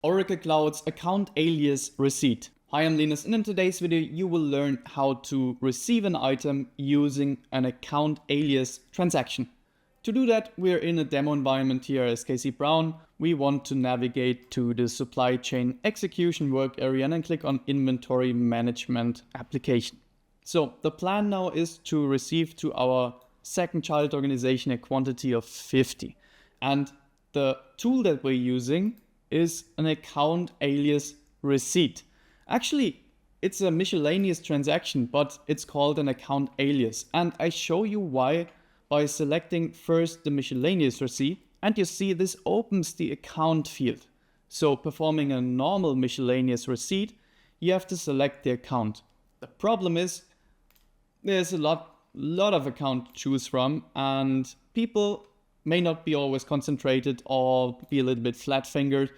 Oracle Cloud's Account Alias Receipt. Hi, I'm Linus, and in today's video you will learn how to receive an item using an account alias transaction. To do that, we're in a demo environment here as KC Brown. We want to navigate to the supply chain execution work area and then click on inventory management application. So the plan now is to receive to our second child organization a quantity of 50. And the tool that we're using is an account alias receipt. Actually, it's a miscellaneous transaction, but it's called an account alias. And I show you why by selecting first the miscellaneous receipt, and you see this opens the account field. So performing a normal miscellaneous receipt, you have to select the account. The problem is there's a lot of account to choose from, and people may not be always concentrated or be a little bit flat-fingered.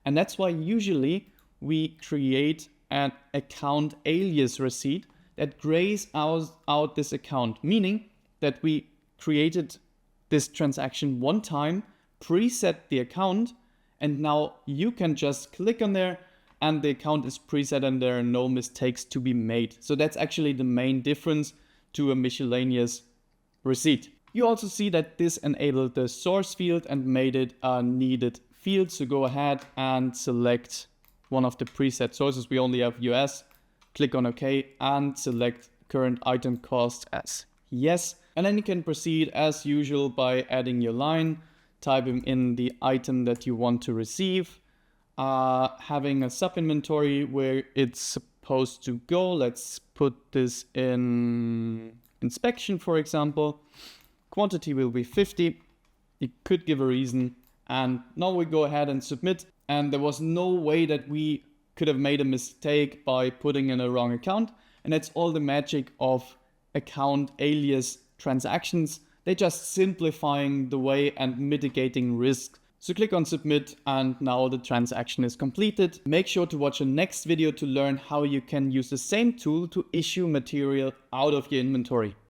And that's why usually we create an account alias receipt that grays out this account, meaning that we created this transaction one time, preset the account, and now you can just click on there and the account is preset and there are no mistakes to be made. So that's actually the main difference to a miscellaneous receipt. You also see that this enabled the source field and made it a needed field. So go ahead and select one of the preset sources. We only have US. Click on OK and select current item cost as yes. And then you can proceed as usual by adding your line, typing in the item that you want to receive, having a sub inventory where it's supposed to go. Let's put this in inspection, for example. Quantity will be 50. You could give a reason. And now we go ahead and submit. And there was no way that we could have made a mistake by putting in a wrong account. And that's all the magic of account alias transactions. They're just simplifying the way and mitigating risk. So click on submit and now the transaction is completed. Make sure to watch the next video to learn how you can use the same tool to issue material out of your inventory.